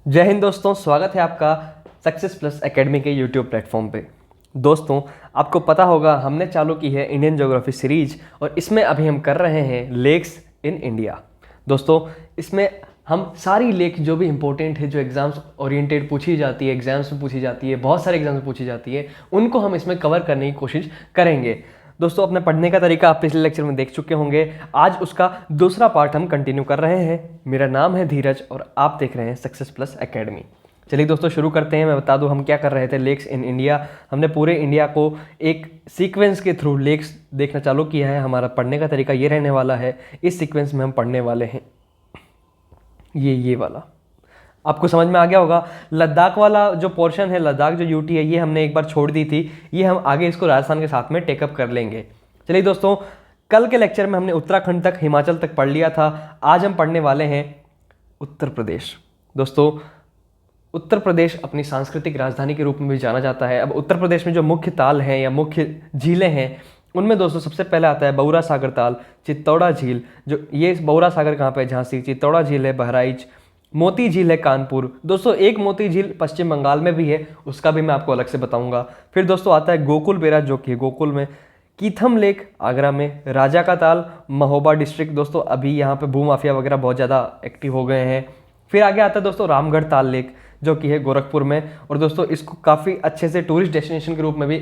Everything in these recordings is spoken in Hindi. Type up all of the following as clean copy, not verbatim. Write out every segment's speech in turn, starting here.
जय हिंद दोस्तों, स्वागत है आपका सक्सेस प्लस एकेडमी के यूट्यूब प्लेटफॉर्म पे। दोस्तों, आपको पता होगा हमने चालू की है इंडियन ज्योग्राफी सीरीज और इसमें अभी हम कर रहे हैं लेक्स इन इंडिया। दोस्तों, इसमें हम सारी लेक जो भी इंपॉर्टेंट है, जो एग्जाम्स ओरिएंटेड पूछी जाती है, एग्जाम्स में पूछी जाती है, बहुत सारे एग्जाम्स में पूछी जाती है, उनको हम इसमें कवर करने की कोशिश करेंगे। दोस्तों, अपने पढ़ने का तरीका आप पिछले लेक्चर में देख चुके होंगे। आज उसका दूसरा पार्ट हम कंटिन्यू कर रहे हैं। मेरा नाम है धीरज और आप देख रहे हैं सक्सेस प्लस एकेडमी। चलिए दोस्तों, शुरू करते हैं। मैं बता दूं हम क्या कर रहे थे। लेक्स इन इंडिया, हमने पूरे इंडिया को एक सीक्वेंस के थ्रू लेक्स देखना चालू किया है। हमारा पढ़ने का तरीका ये रहने वाला है। इस सीक्वेंस में हम पढ़ने वाले हैं ये वाला। आपको समझ में आ गया होगा। लद्दाख वाला जो पोर्शन है, लद्दाख जो यूटी है, ये हमने एक बार छोड़ दी थी। ये हम आगे इसको राजस्थान के साथ में टेकअप कर लेंगे। चलिए दोस्तों, कल के लेक्चर में हमने उत्तराखंड तक, हिमाचल तक पढ़ लिया था। आज हम पढ़ने वाले हैं उत्तर प्रदेश। दोस्तों, उत्तर प्रदेश अपनी सांस्कृतिक राजधानी के रूप में भी जाना जाता है। अब उत्तर प्रदेश में जो मुख्य ताल हैं या मुख्य झीलें हैं, उनमें दोस्तों सबसे पहले आता है बौरा सागर ताल, चित्तौड़ा झील। जो ये बौरा सागर कहाँ पे है? झांसी। चित्तौड़ा झील है बहराइच। मोती झील है कानपुर। दोस्तों, एक मोती झील पश्चिम बंगाल में भी है, उसका भी मैं आपको अलग से बताऊंगा। फिर दोस्तों आता है गोकुल बेराज, जो कि गोकुल में। कीथम लेक आगरा में। राजा का ताल महोबा डिस्ट्रिक्ट। दोस्तों, अभी यहाँ पे भूमाफिया वगैरह बहुत ज़्यादा एक्टिव हो गए हैं। फिर आगे आता है दोस्तों रामगढ़ ताल लेक, जो कि है गोरखपुर में। और दोस्तों, इसको काफ़ी अच्छे से टूरिस्ट डेस्टिनेशन के रूप में भी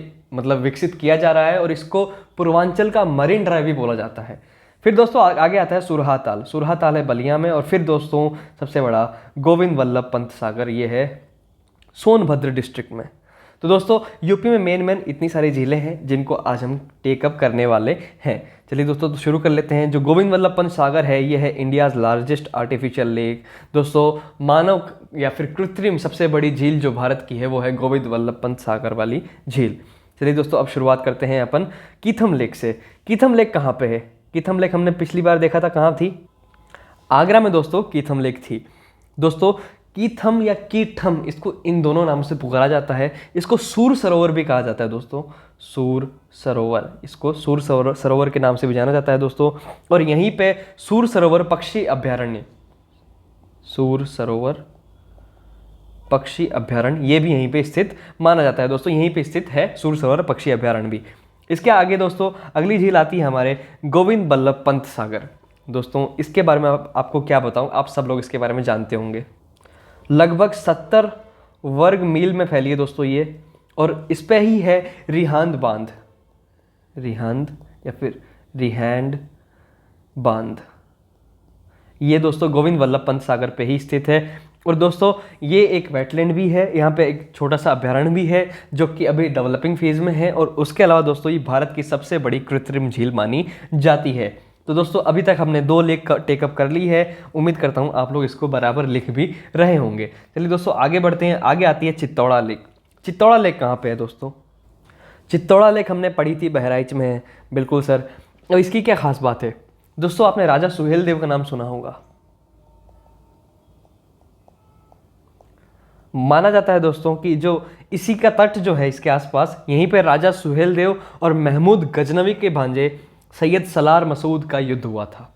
विकसित किया जा रहा है और इसको पूर्वांचल का मरीन ड्राइव भी बोला जाता है। फिर दोस्तों आगे आता है सुरहा ताल। सुरहा ताल है बलिया में। और फिर दोस्तों सबसे बड़ा गोविंद वल्लभ पंत सागर, ये है सोनभद्र डिस्ट्रिक्ट में। तो दोस्तों, यूपी में मेन इतनी सारी झीलें हैं जिनको आज हम टेकअप करने वाले हैं। चलिए दोस्तों, तो शुरू कर लेते हैं। जो गोविंद वल्लभ पंत सागर है, ये है इंडियाज़ लार्जेस्ट आर्टिफिशियल लेक। दोस्तों, मानव या फिर कृत्रिम सबसे बड़ी झील जो भारत की है, वो है गोविंद वल्लभ पंत सागर वाली झील। चलिए दोस्तों, अब शुरुआत करते हैं अपन कीथम लेक से। कीथम लेक कहाँ पे है? कीथम लेक हमने पिछली बार देखा था, कहाँ थी? आगरा में दोस्तों कीथम लेक थी। दोस्तों, कीथम या कीठम, इसको इन दोनों नाम से पुकारा जाता है। इसको सूर सरोवर भी कहा जाता है दोस्तों, सूर सरोवर। इसको सूर सरोवर के नाम से भी जाना जाता है दोस्तों। और यहीं पे सूर सरोवर पक्षी अभ्यारण्य, सूर सरोवर पक्षी अभ्यारण्य, ये भी यहीं पे स्थित माना जाता है दोस्तों। यहीं पे स्थित है सूर सरोवर पक्षी अभ्यारण्य भी। इसके आगे दोस्तों अगली झील आती है हमारे गोविंद वल्लभ पंत सागर। दोस्तों, इसके बारे में आपको क्या बताऊं, आप सब लोग इसके बारे में जानते होंगे। लगभग 70 वर्ग मील में फैली है दोस्तों ये। और इस पे ही है रिहांद बांध, रिहांद या फिर रिहैंड बांध। ये दोस्तों गोविंद वल्लभ पंत सागर पे ही स्थित है। और दोस्तों, ये एक वेटलैंड भी है। यहाँ पे एक छोटा सा अभ्यारण्य भी है जो कि अभी डेवलपिंग फेज में है। और उसके अलावा दोस्तों, ये भारत की सबसे बड़ी कृत्रिम झील मानी जाती है। तो दोस्तों, अभी तक हमने 2 लेक टेकअप कर ली है। उम्मीद करता हूँ आप लोग इसको बराबर लिख भी रहे होंगे। चलिए दोस्तों, आगे बढ़ते हैं। आगे आती है चित्तौड़ा लेक। चित्तौड़ा लेक कहाँ पे है दोस्तों? चित्तौड़ा लेक हमने पढ़ी थी, बहराइच में है। बिल्कुल सर। और इसकी क्या खास बात है दोस्तों? आपने राजा सुहेल देव का नाम सुना होगा। माना जाता है दोस्तों कि जो इसी का तट जो है, इसके आसपास, यहीं पे राजा सुहेल देव और महमूद गजनवी के भांजे सैयद सलार मसूद का युद्ध हुआ था।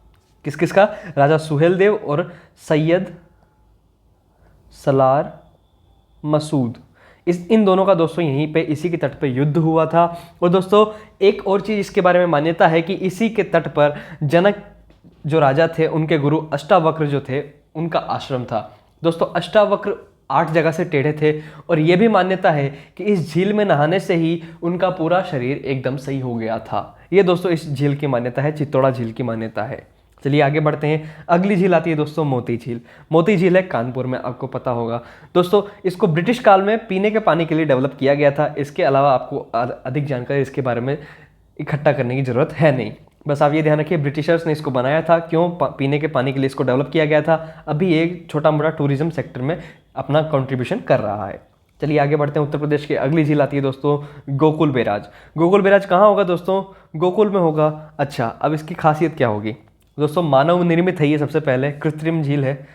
किस किस का? राजा सुहेल देव और सैयद सलार मसूद। इन दोनों का दोस्तों यहीं पे इसी के तट पे युद्ध हुआ था। और दोस्तों, एक और चीज़ इसके बारे में मान्यता है कि इसी के तट पर जनक जो राजा थे, उनके गुरु अष्टावक्र जो थे, उनका आश्रम था। दोस्तों, अष्टावक्र 8 जगह से टेढ़े थे। और यह भी मान्यता है कि इस झील में नहाने से ही उनका पूरा शरीर एकदम सही हो गया था। ये दोस्तों इस झील की मान्यता है, चित्तौड़ा झील की मान्यता है। चलिए आगे बढ़ते हैं। अगली झील आती है दोस्तों मोती झील। मोती झील है कानपुर में, आपको पता होगा दोस्तों। इसको ब्रिटिश काल में पीने के पानी के लिए डेवलप किया गया था। इसके अलावा आपको अधिक जानकारी इसके बारे में इकट्ठा करने की जरूरत है नहीं। बस आप ये ध्यान रखिए, ब्रिटिशर्स ने इसको बनाया था। क्यों? पीने के पानी के लिए इसको डेवलप किया गया था। अभी एक छोटा मोटा टूरिज्म सेक्टर में अपना कंट्रीब्यूशन कर रहा है। चलिए आगे बढ़ते हैं। उत्तर प्रदेश की अगली झील आती है दोस्तों गोकुल बेराज। गोकुल बेराज कहाँ होगा दोस्तों? गोकुल में होगा। अच्छा, अब इसकी खासियत क्या होगी दोस्तों? मानव निर्मित है ये, सबसे पहले कृत्रिम झील है।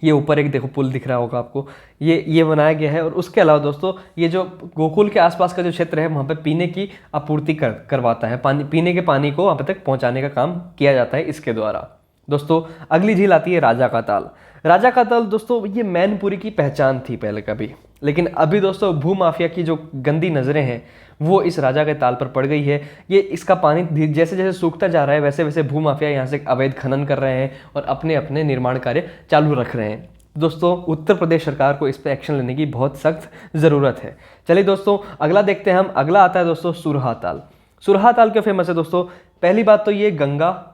ये ऊपर एक देखो पुल दिख रहा होगा आपको, ये बनाया गया है। और उसके अलावा दोस्तों, ये जो गोकुल के आसपास का जो क्षेत्र है, वहाँ पे पीने की आपूर्ति करवाता है। पीने के पानी को वहाँ पे तक पहुँचाने का काम किया जाता है इसके द्वारा। दोस्तों अगली झील आती है राजा का ताल। राजा का ताल दोस्तों ये मैनपुरी की पहचान थी पहले कभी, लेकिन अभी दोस्तों भूमाफिया की जो गंदी नज़रें हैं वो इस राजा के ताल पर पड़ गई है। ये इसका पानी जैसे जैसे सूखता जा रहा है वैसे वैसे भूमाफिया यहाँ से अवैध खनन कर रहे हैं और अपने अपने निर्माण कार्य चालू रख रहे हैं। दोस्तों उत्तर प्रदेश सरकार को इस पर एक्शन लेने की बहुत सख्त ज़रूरत है। चलिए दोस्तों अगला देखते हैं हम। अगला आता है दोस्तों सुरहा ताल। सुरहा ताल क्यों फेमस है दोस्तों? पहली बात तो ये गंगा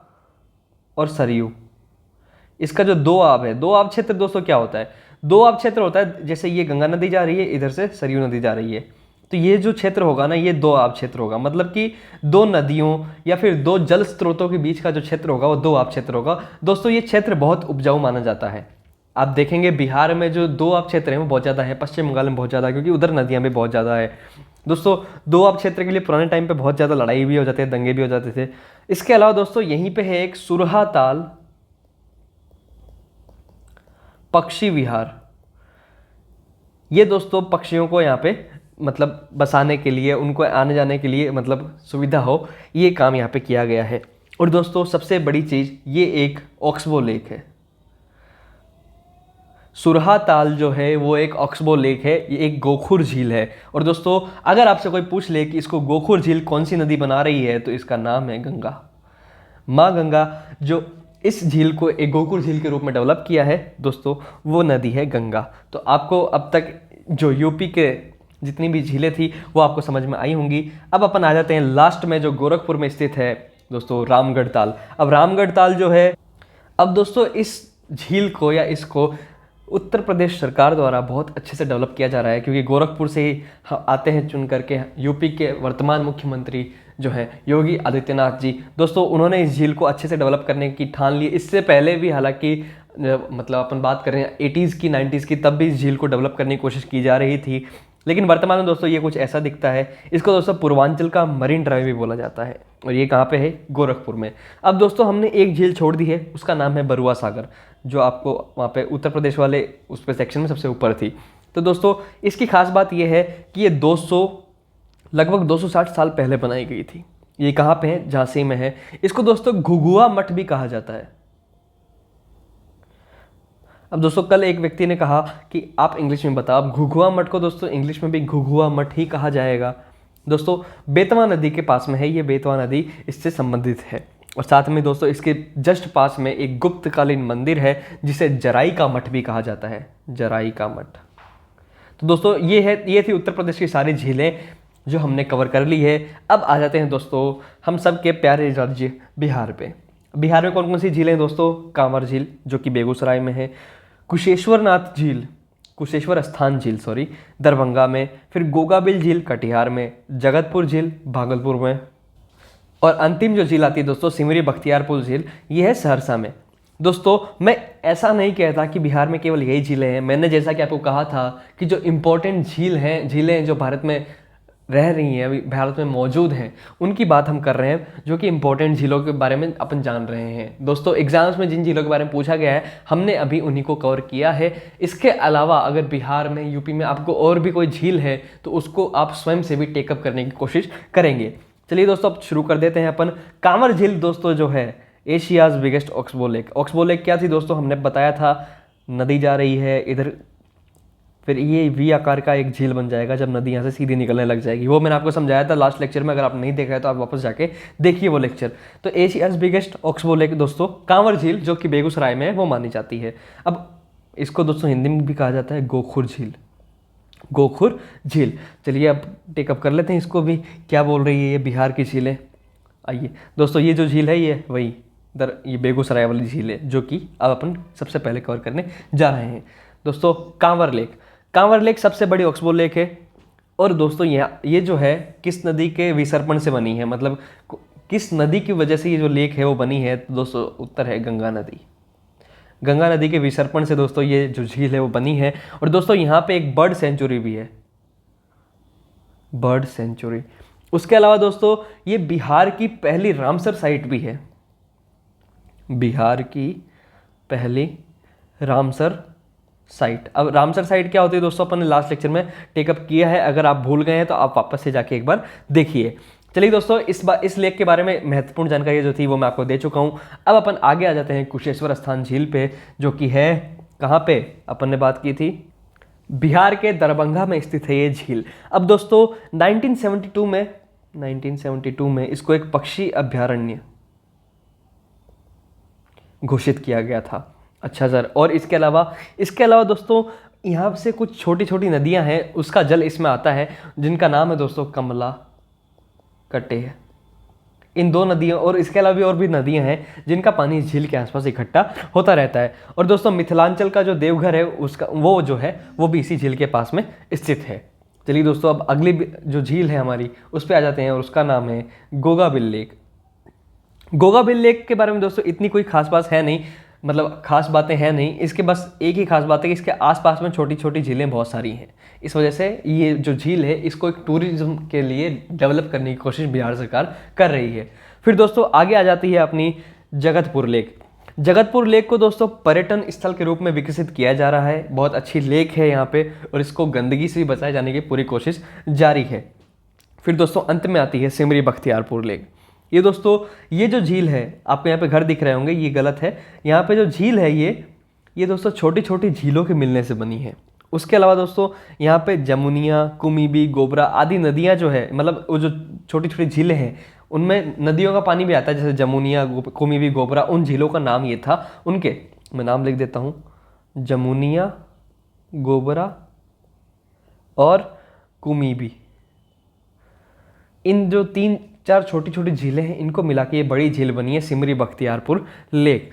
और सरयू, इसका जो दो आब है, दो आब क्षेत्र दोस्तों क्या होता है? दो आब क्षेत्र होता है, जैसे ये गंगा नदी जा रही है, इधर से सरयू नदी जा रही है, तो ये जो क्षेत्र होगा ना, ये दो आब क्षेत्र होगा। मतलब कि दो नदियों या फिर दो जल स्रोतों के बीच का जो क्षेत्र होगा वो दो आब क्षेत्र होगा। दोस्तों ये क्षेत्र बहुत उपजाऊ माना जाता है। आप देखेंगे बिहार में जो दो आब क्षेत्र हैं वो बहुत ज़्यादा है, पश्चिम बंगाल में बहुत ज़्यादा है, क्योंकि उधर नदियाँ भी बहुत ज़्यादा है। दोस्तों दो आब क्षेत्र के लिए पुराने टाइम पे बहुत ज़्यादा लड़ाई भी हो जाती है, दंगे भी हो जाते थे। इसके अलावा दोस्तों यहीं पे है एक सुरहा ताल पक्षी विहार। ये दोस्तों पक्षियों को यहाँ पे मतलब बसाने के लिए, उनको आने जाने के लिए मतलब सुविधा हो, ये काम यहाँ पे किया गया है। और दोस्तों सबसे बड़ी चीज़, ये एक ऑक्सबो लेक है। सुरहा ताल जो है वो एक ऑक्सबो लेक है, ये एक गोखुर झील है। और दोस्तों अगर आपसे कोई पूछ ले कि इसको गोखुर झील कौन सी नदी बना रही है, तो इसका नाम है गंगा। माँ गंगा जो इस झील को एक गोखुर झील के रूप में डेवलप किया है दोस्तों, वो नदी है गंगा। तो आपको अब तक जो यूपी के जितनी भी झीलें थी वो आपको समझ में आई होंगी। अब अपन आ जाते हैं लास्ट में, जो गोरखपुर में स्थित है दोस्तों, रामगढ़ ताल। अब रामगढ़ ताल जो है, अब दोस्तों इस झील को या इसको उत्तर प्रदेश सरकार द्वारा बहुत अच्छे से डेवलप किया जा रहा है, क्योंकि गोरखपुर से ही आते हैं चुन करके यूपी के वर्तमान मुख्यमंत्री जो है योगी आदित्यनाथ जी। दोस्तों उन्होंने इस झील को अच्छे से डेवलप करने की ठान ली। इससे पहले भी हालांकि मतलब अपन बात कर रहे हैं 80s की 90s की, तब भी इस झील को डेवलप करने की कोशिश की जा रही थी, लेकिन वर्तमान में दोस्तों ये कुछ ऐसा दिखता है। इसको दोस्तों पूर्वांचल का मरीन ड्राइव भी बोला जाता है, और ये कहाँ पे है? गोरखपुर में। अब दोस्तों हमने एक झील छोड़ दी है, उसका नाम है बरुआ सागर, जो आपको वहाँ पे उत्तर प्रदेश वाले उस पर सेक्शन में सबसे ऊपर थी। तो दोस्तों इसकी खास बात ये है कि ये लगभग 260 साल पहले बनाई गई थी। ये कहाँ पे है? झांसी में है। इसको दोस्तों घुघुआ मठ भी कहा जाता है। अब दोस्तों कल एक व्यक्ति ने कहा कि आप इंग्लिश में बताओ, अब घुघुआ मठ को दोस्तों इंग्लिश में भी घुघुआ मठ ही कहा जाएगा। दोस्तों बेतवा नदी के पास में है, ये बेतवा नदी इससे संबंधित है। और साथ में दोस्तों इसके जस्ट पास में एक गुप्तकालीन मंदिर है जिसे जराई का मठ भी कहा जाता है, जराई का मठ। तो दोस्तों ये थी उत्तर प्रदेश की सारी झीलें जो हमने कवर कर ली है। अब आ जाते हैं दोस्तों हम सब के प्यारे राज्य बिहार पे। बिहार में कौन कौन सी झीलें हैं दोस्तों? कांवर झील जो कि बेगूसराय में है, कुशेश्वर स्थान झील दरभंगा में, फिर गोगाबिल झील कटिहार में, जगतपुर झील भागलपुर में, और अंतिम जो झील आती है दोस्तों सिमरी बख्तियारपुर झील, ये है सहरसा में। दोस्तों मैं ऐसा नहीं कहता कि बिहार में केवल यही झीलें हैं। मैंने जैसा कि आपको कहा था कि जो इम्पोर्टेंट झीलें जो भारत में रह रही हैं, अभी भारत में मौजूद हैं, उनकी बात हम कर रहे हैं, जो कि इंपॉर्टेंट झीलों के बारे में अपन जान रहे हैं। दोस्तों एग्जाम्स में जिन झीलों के बारे में पूछा गया है हमने अभी उन्हीं को कवर किया है। इसके अलावा अगर बिहार में, यूपी में आपको और भी कोई झील है तो उसको आप स्वयं से भी टेकअप करने की कोशिश करेंगे। चलिए दोस्तों अब शुरू कर देते हैं अपन। कांवर झील दोस्तों जो है Asia's biggest oxbow lake. Oxbow lake क्या थी दोस्तों? हमने बताया था नदी जा रही है इधर, फिर ये वी आकार का एक झील बन जाएगा जब नदी यहाँ से सीधी निकलने लग जाएगी। वो मैंने आपको समझाया था लास्ट लेक्चर में, अगर आप नहीं देखा है तो आप वापस जाके देखिए वो लेक्चर। तो एशियाज़ बिगेस्ट ऑक्सबो लेक दोस्तों कांवर झील जो कि बेगूसराय में है वो मानी जाती है। अब इसको दोस्तों हिंदी में भी कहा जाता है गोखुर झील, गोखुर झील। चलिए अब टेकअप कर लेते हैं इसको भी, क्या बोल रही है ये बिहार की झीलें। आइए दोस्तों ये जो झील है ये वही ये बेगूसराय वाली झील है जो कि अब अपन सबसे पहले कवर करने जा रहे हैं। दोस्तों कांवर लेक सबसे बड़ी ऑक्सबो लेक है। और दोस्तों ये जो है किस नदी के विसर्पण से बनी है, मतलब किस नदी की वजह से ये जो लेक है वो बनी है? तो दोस्तों उत्तर है गंगा नदी। गंगा नदी के विसर्पण से दोस्तों ये जो झील है वो बनी है। और दोस्तों यहाँ पे एक बर्ड सेंचुरी भी है, बर्ड सेंचुरी। उसके अलावा दोस्तों ये बिहार की पहली रामसर साइट भी है, बिहार की पहली रामसर साइट। अब रामसर साइट क्या होती है दोस्तों अपन ने लास्ट लेक्चर में टेकअप किया है, अगर आप भूल गए हैं तो आप वापस से जाके एक बार देखिए। चलिए दोस्तों, इस लेक के बारे में महत्वपूर्ण जानकारी जो थी वो मैं आपको दे चुका हूँ। अब अपन आगे आ जाते हैं कुशेश्वर स्थान झील पे, जो कि है कहाँ पे, अपन ने बात की थी बिहार के दरभंगा में स्थित है ये झील। अब दोस्तों 1972 में इसको एक पक्षी अभयारण्य घोषित किया गया था। अच्छा सर, और इसके अलावा दोस्तों यहाँ से कुछ छोटी छोटी नदियाँ हैं, उसका जल इसमें आता है, जिनका नाम है दोस्तों कमला, कटेह। इन 2 नदियों और इसके अलावा भी और भी नदियाँ हैं जिनका पानी इस झील के आसपास इकट्ठा होता रहता है। और दोस्तों मिथिलांचल का जो देवघर है उसका वो जो है वो भी इसी झील के पास में स्थित है। चलिए दोस्तों, अब अगली जो झील है हमारी उस पर आ जाते हैं, और उसका नाम है गोगाबिल लेक। गोगाबिल लेक के बारे में दोस्तों इतनी कोई खास बात है नहीं, मतलब खास बातें हैं नहीं। इसके बस एक ही खास बात है कि इसके आसपास में छोटी छोटी झीलें बहुत सारी हैं। इस वजह से ये जो झील है इसको एक टूरिज्म के लिए डेवलप करने की कोशिश बिहार सरकार कर रही है। फिर दोस्तों आगे आ जाती है अपनी जगतपुर लेक। जगतपुर लेक को दोस्तों पर्यटन स्थल के रूप में विकसित किया जा रहा है। बहुत अच्छी लेक है यहाँ पे, और इसको गंदगी से भी बचाए जाने की पूरी कोशिश जारी है। फिर दोस्तों अंत में आती है सिमरी बख्तियारपुर लेक। ये दोस्तों ये जो झील है, आपको यहाँ पे घर दिख रहे होंगे, ये गलत है। यहाँ पे जो झील है ये दोस्तों छोटी छोटी झीलों के मिलने से बनी है। उसके अलावा दोस्तों यहाँ पे जमुनिया, कुमीबी, गोबरा आदि नदियाँ जो है, मतलब वो जो छोटी छोटी झीलें हैं उनमें नदियों का पानी भी आता है, जैसे जमुनिया, कुमीबी, गोबरा, उन झीलों का नाम ये था उनके। मैं नाम लिख देता हूँ, जमुनिया, गोबरा और कुमीबी। इन जो 3-4 छोटी छोटी झीलें हैं इनको मिला के ये बड़ी झील बनी है सिमरी बख्तियारपुर लेक।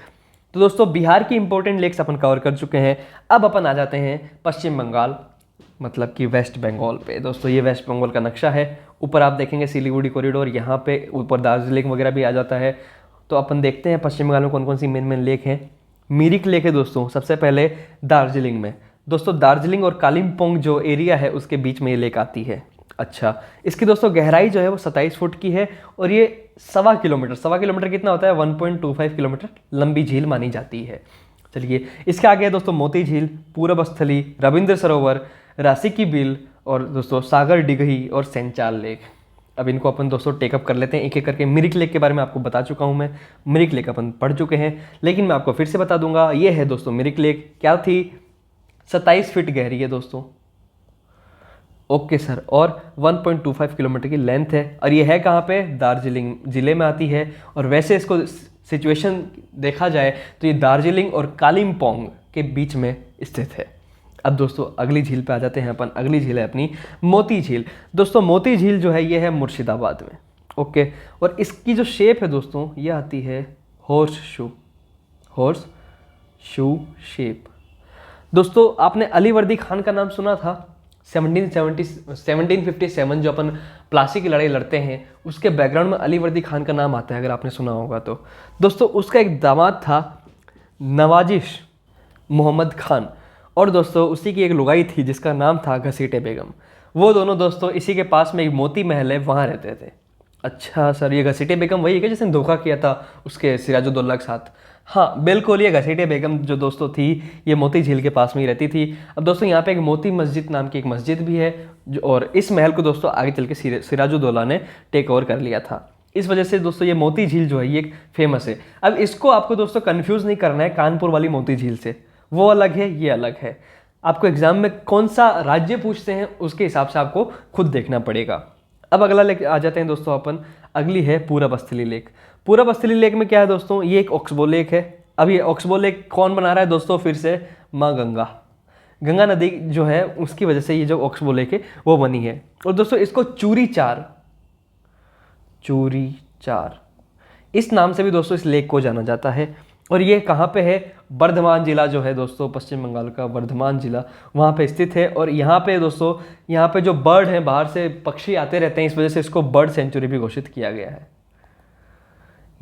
तो दोस्तों बिहार की इंपॉर्टेंट लेक्स अपन कवर कर चुके हैं। अब अपन आ जाते हैं पश्चिम बंगाल, मतलब कि वेस्ट बंगाल पे। दोस्तों ये वेस्ट बंगाल का नक्शा है। ऊपर आप देखेंगे सिलीगुड़ी कॉरिडोर, यहाँ पे ऊपर दार्जिलिंग वगैरह भी आ जाता है। तो अपन देखते हैं पश्चिम बंगाल में कौन कौन सी मेन लेक हैं। मिरिक लेक है दोस्तों सबसे पहले दार्जिलिंग में। दोस्तों दार्जिलिंग और कालिम्पोंग जो एरिया है उसके बीच में ये लेक आती है। अच्छा, इसकी दोस्तों गहराई जो है वो 27 फुट की है, और ये 1.25 किलोमीटर कितना होता है, 1.25 किलोमीटर लंबी झील मानी जाती है। चलिए इसके आगे है दोस्तों मोती झील, पूरबस्थली, रविंद्र सरोवर, राशि की बिल, और दोस्तों सागर डिगही और सेंचाल लेक। अब इनको अपन दोस्तों टेकअप कर लेते हैं एक एक करके। मिरिक लेक के बारे में आपको बता चुका हूँ मैं, मिरिक लेक अपन पढ़ चुके हैं, लेकिन मैं आपको फिर से बता दूंगा। ये है दोस्तों मिरिक लेक, क्या थी, 27 फीट गहरी है दोस्तों। ओके सर, और 1.25 किलोमीटर की लेंथ है, और ये है कहाँ पे, दार्जिलिंग ज़िले में आती है। और वैसे इसको सिचुएशन देखा जाए तो ये दार्जिलिंग और कालिम्पोंग के बीच में स्थित है। अब दोस्तों अगली झील पे आ जाते हैं अपन। अगली झील है अपनी मोती झील। दोस्तों मोती झील जो है ये है मुर्शिदाबाद में। ओके, और इसकी जो शेप है दोस्तों ये आती है हॉर्स शू शेप। दोस्तों आपने अली वर्दी खान का नाम सुना था, 1757 जो अपन प्लासी की लड़ाई लड़ते हैं उसके बैकग्राउंड में अली वर्दी खान का नाम आता है, अगर आपने सुना होगा तो। दोस्तों उसका एक दामाद था नवाजिश मोहम्मद खान, और दोस्तों उसी की एक लुगाई थी जिसका नाम था घसीटे बेगम। वो दोनों दोस्तों इसी के पास में एक मोती महल है वहाँ रहते थे। अच्छा सर, ये घसीटे बेगम वही है क्या जिसने धोखा किया था उसके सिराजुद्दौला के साथ? हाँ बिल्कुल, ये घसीटे बेगम जो दोस्तों थी ये मोती झील के पास में ही रहती थी। अब दोस्तों यहाँ पे एक मोती मस्जिद नाम की एक मस्जिद भी है, और इस महल को दोस्तों आगे चल के सिराजुद्दौला ने टेक ओवर कर लिया था। इस वजह से दोस्तों ये मोती झील जो है ये एक फेमस है। अब इसको आपको दोस्तों कन्फ्यूज़ नहीं करना है कानपुर वाली मोती झील से, वो अलग है ये अलग है। आपको एग्जाम में कौन सा राज्य पूछते हैं उसके हिसाब से आपको खुद देखना पड़ेगा। अब अगला लेक आ जाते हैं दोस्तों अपन। अगली है पूरबस्थली लेक। पूरबस्थली लेक में क्या है दोस्तों, ये एक ऑक्सबो लेक है। अब ये ऑक्सबो लेक कौन बना रहा है दोस्तों, फिर से माँ गंगा नदी जो है उसकी वजह से ये जो ऑक्सबो लेक है वो बनी है। और दोस्तों इसको चूरी चार इस नाम से भी दोस्तों इस लेक को जाना जाता है। और ये कहाँ पे है, बर्धमान जिला जो है दोस्तों, पश्चिम बंगाल का बर्धमान जिला वहाँ पे स्थित है। और यहाँ पे दोस्तों यहाँ पे जो बर्ड हैं, बाहर से पक्षी आते रहते हैं, इस वजह से इसको बर्ड सेंचुरी भी घोषित किया गया है।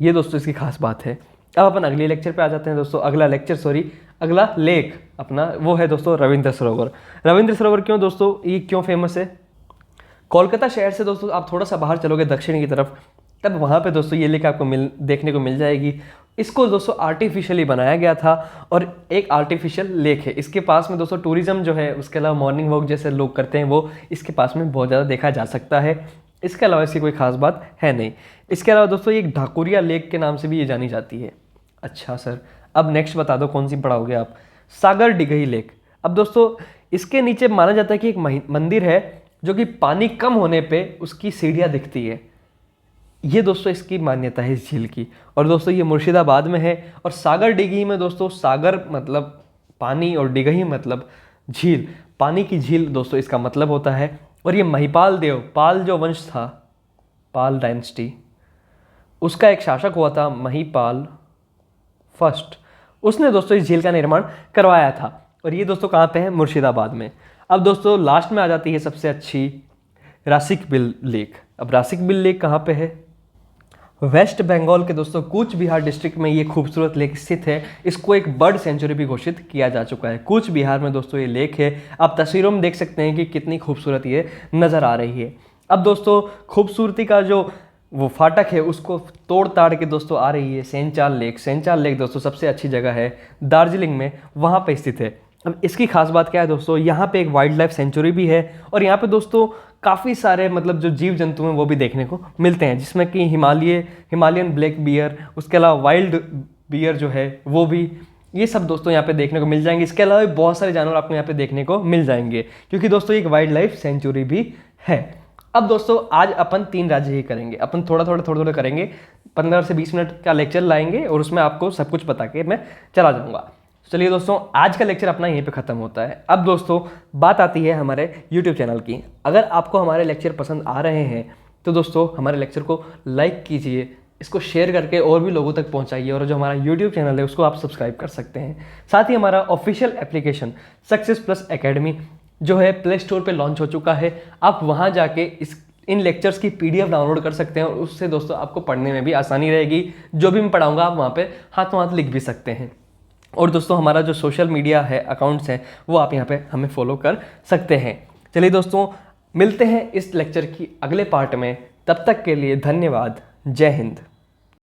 ये दोस्तों इसकी खास बात है। अब अपन अगले लेक्चर पे आ जाते हैं दोस्तों। अगला लेक अपना वो है दोस्तों रविंद्र सरोवर। रविंद्र सरोवर क्यों दोस्तों, ये क्यों फेमस है? कोलकाता शहर से दोस्तों आप थोड़ा सा बाहर चलोगे दक्षिण की तरफ, तब वहाँ पे दोस्तों ये लेक आपको देखने को मिल जाएगी। इसको दोस्तों आर्टिफिशियली बनाया गया था, और एक आर्टिफिशियल लेक है। इसके पास में दोस्तों टूरिज्म जो है, उसके अलावा मॉर्निंग वॉक जैसे लोग करते हैं वो इसके पास में बहुत ज़्यादा देखा जा सकता है। इसके अलावा इसकी कोई खास बात है नहीं। इसके अलावा दोस्तों ये एक ढाकुरिया लेक के नाम से भी ये जानी जाती है। अच्छा सर, अब नेक्स्ट बता दो कौन सी पढ़ाओगे आप। सागर डिघई लेक। अब दोस्तों इसके नीचे माना जाता है कि एक मंदिर है जो कि पानी कम होने पे उसकी सीढ़ियाँ दिखती है। ये दोस्तों इसकी मान्यता है इस झील की। और दोस्तों ये मुर्शिदाबाद में है। और सागर डिघई में दोस्तों सागर मतलब पानी और डिघई मतलब झील, पानी की झील दोस्तों इसका मतलब होता है। और ये महिपाल देव, पाल जो वंश था, पाल डायनेस्टी, उसका एक शासक हुआ था महिपाल फर्स्ट, उसने दोस्तों इस झील का निर्माण करवाया था। और ये दोस्तों कहाँ पे है? मुर्शिदाबाद में। अब दोस्तों लास्ट में आ जाती है सबसे अच्छी, रासिक बिल लेक। अब रासिक बिल लेक कहाँ पे है? वेस्ट बंगाल के दोस्तों कूच बिहार डिस्ट्रिक्ट में ये खूबसूरत लेक स्थित है। इसको एक बर्ड सेंचुरी भी घोषित किया जा चुका है। कूच बिहार में दोस्तों ये लेक है। आप तस्वीरों में देख सकते हैं कि कितनी खूबसूरत ये नज़र आ रही है। अब दोस्तों खूबसूरती का जो वो फाटक है उसको तोड़ ताड़ के दोस्तों आ रही है सेंचाल लेक। सेंचाल लेक दोस्तों सबसे अच्छी जगह है दार्जिलिंग में, वहाँ पे स्थित है। अब इसकी खास बात क्या है दोस्तों, यहाँ पे एक वाइल्ड लाइफ सेंचुरी भी है। और यहाँ पे दोस्तों काफ़ी सारे मतलब जो जीव जंतु हैं वो भी देखने को मिलते हैं, जिसमें कि हिमालयन ब्लैक बियर, उसके अलावा वाइल्ड बियर जो है वो भी, ये सब दोस्तों यहाँ पे देखने को मिल जाएंगे। इसके अलावा भी बहुत सारे जानवर आपको यहाँ पे देखने को मिल जाएंगे, क्योंकि दोस्तों एक वाइल्ड लाइफ सेंचुरी भी है। अब दोस्तों आज अपन 3 राज्य ही करेंगे, अपन थोड़ा करेंगे, 15 से 20 मिनट का लेक्चर लाएंगे और उसमें आपको सब कुछ बता के मैं चला जाऊँगा। चलिए दोस्तों आज का लेक्चर अपना यहीं पे ख़त्म होता है। अब दोस्तों बात आती है हमारे YouTube चैनल की। अगर आपको हमारे लेक्चर पसंद आ रहे हैं तो दोस्तों हमारे लेक्चर को लाइक कीजिए, इसको शेयर करके और भी लोगों तक पहुंचाइए। और जो हमारा YouTube चैनल है उसको आप सब्सक्राइब कर सकते हैं। साथ ही हमारा official application success plus academy जो है प्ले स्टोर पर लॉन्च हो चुका है। आप वहाँ जाके इन लेक्चर्स की PDF डाउनलोड कर सकते हैं और उससे दोस्तों आपको पढ़ने में भी आसानी रहेगी। जो भी मैं पढ़ाऊँगा आप वहाँ पर हाथों हाथ लिख भी सकते हैं। और दोस्तों हमारा जो सोशल मीडिया है, अकाउंट्स हैं, वो आप यहाँ पे हमें फॉलो कर सकते हैं। चलिए दोस्तों मिलते हैं इस लेक्चर की अगले पार्ट में। तब तक के लिए धन्यवाद। जय हिंद।